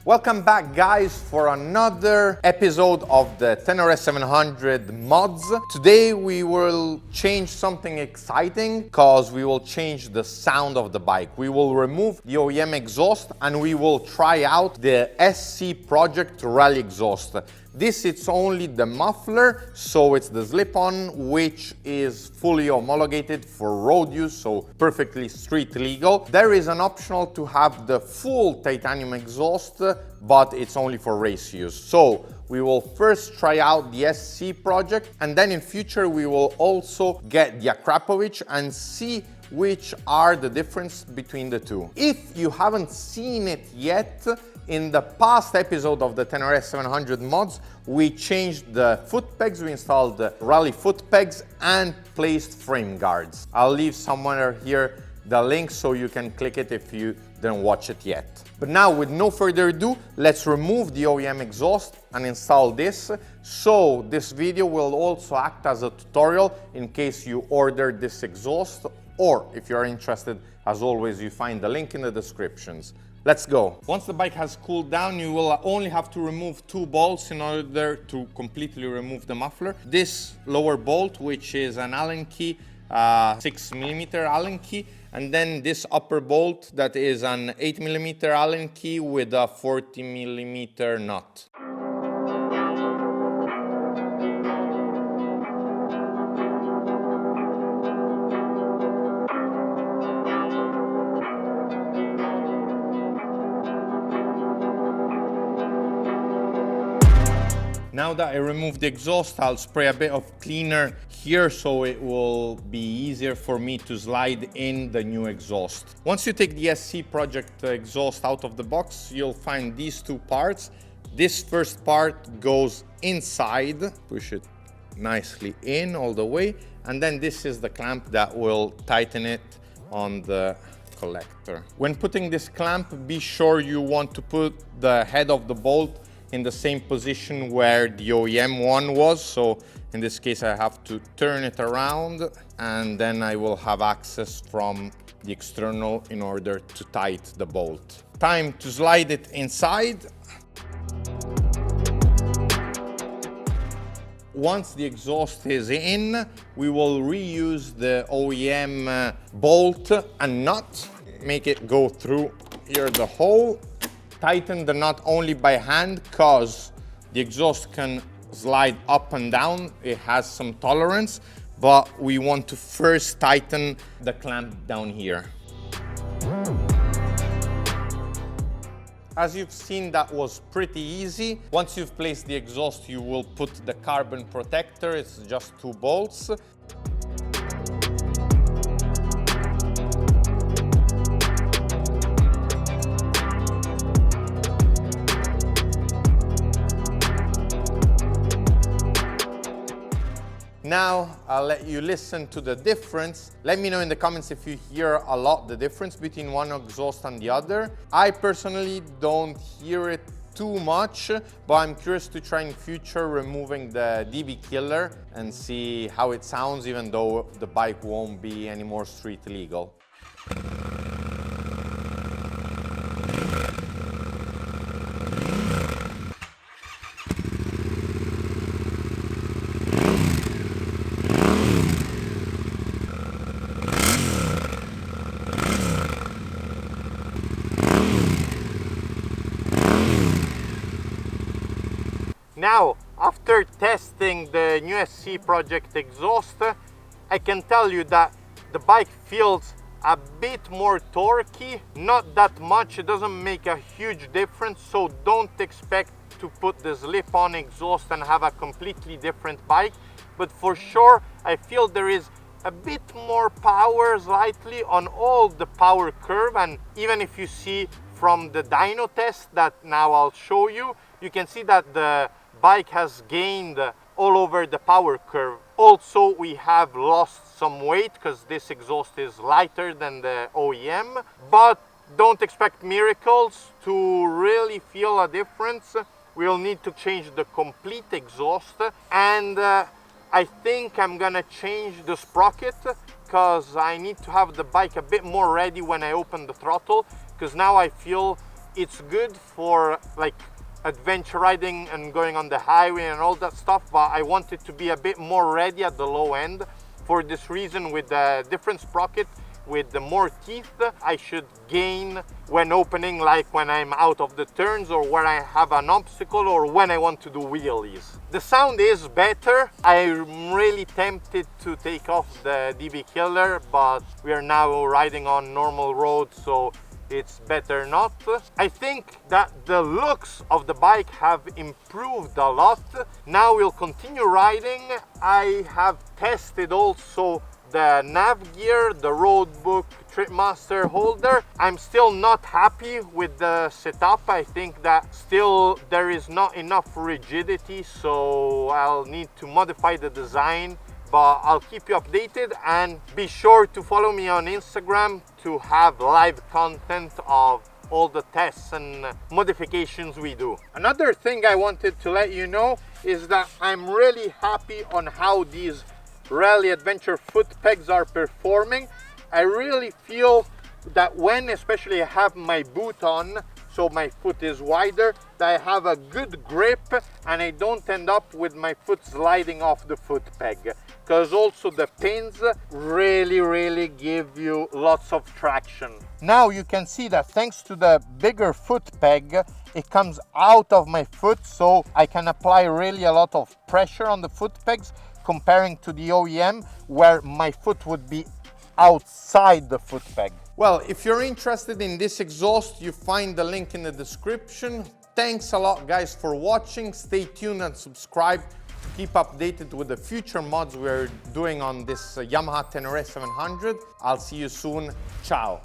Welcome back, guys, for another episode of the Tenere 700 mods. Today we will change something exciting because we will change the sound of the bike. We will remove the OEM exhaust and we will try out the SC Project Rally exhaust. This is only the muffler, so it's the slip-on, which is fully homologated for road use, so perfectly street legal. There is an optional to have the full titanium exhaust, but it's only for race use. So we will first try out the SC Project, and then in future we will also get the Akrapovic and see which are the difference between the two. If you haven't seen it yet, in the past episode of the Tenere 700 mods, we changed the foot pegs, we installed the rally foot pegs and placed frame guards. I'll leave somewhere here the link so you can click it if you didn't watch it yet. But now, with no further ado, let's remove the OEM exhaust and install this. So this video will also act as a tutorial in case you order this exhaust, or if you're interested, as always, you find the link in the descriptions. Let's go. Once the bike has cooled down, you will only have to remove two bolts in order to completely remove the muffler. This lower bolt, which is an Allen key, 6mm Allen key, and then this upper bolt that is an 8mm Allen key with a 40mm nut. Now that I removed the exhaust, I'll spray a bit of cleaner here so it will be easier for me to slide in the new exhaust. Once you take the SC Project exhaust out of the box, you'll find these two parts. This first part goes inside, push it nicely in all the way, and then this is the clamp that will tighten it on the collector. When putting this clamp, be sure you want to put the head of the bolt in the same position where the OEM one was. So in this case, I have to turn it around and then I will have access from the external in order to tighten the bolt. Time to slide it inside. Once the exhaust is in, we will reuse the OEM bolt and nut, make it go through here the hole. Tighten the nut only by hand because the exhaust can slide up and down. It has some tolerance, but we want to first tighten the clamp down here. As you've seen, that was pretty easy. Once you've placed the exhaust, you will put the carbon protector. It's just two bolts. Now, I'll let you listen to the difference. Let me know in the comments if you hear a lot the difference between one exhaust and the other. I personally don't hear it too much, but I'm curious to try in future removing the DB killer and see how it sounds, even though the bike won't be any more street legal. Now, after testing the new SC Project exhaust, I can tell you that the bike feels a bit more torquey, not that much. It doesn't make a huge difference, so don't expect to put the slip-on exhaust and have a completely different bike. But for sure, I feel there is a bit more power slightly on all the power curve, and even if you see from the dyno test that now I'll show you, you can see that the bike has gained all over the power curve. Also, we have lost some weight because this exhaust is lighter than the OEM, but don't expect miracles to really feel a difference. We'll need to change the complete exhaust, and I think I'm gonna change the sprocket because I need to have the bike a bit more ready when I open the throttle, because now I feel it's good for like adventure riding and going on the highway and all that stuff, but I want it to be a bit more ready at the low end. For this reason, with the different sprocket, with the more teeth, I should gain when opening, like when I'm out of the turns or when I have an obstacle or when I want to do wheelies. The sound is better. I'm really tempted to take off the DB Killer, but we are now riding on normal roads, so it's better not. I think that the looks of the bike have improved a lot. Now we'll continue riding. I have tested also the nav gear, the road book, Tripmaster holder. I'm still not happy with the setup. I think that still there is not enough rigidity, so I'll need to modify the design, but I'll keep you updated, and be sure to follow me on Instagram to have live content of all the tests and modifications we do. Another thing I wanted to let you know is that I'm really happy on how these Rally Adventure foot pegs are performing. I really feel that when especially I have my boot on, so my foot is wider, that I have a good grip and I don't end up with my foot sliding off the foot peg, because also the pins really give you lots of traction. Now you can see that thanks to the bigger foot peg, it comes out of my foot, so I can apply really a lot of pressure on the foot pegs, comparing to the OEM where my foot would be outside the foot peg. Well, if you're interested in this exhaust, you find the link in the description. Thanks a lot guys for watching. Stay tuned and subscribe to keep updated with the future mods we're doing on this Yamaha Ténéré 700. I'll see you soon. Ciao.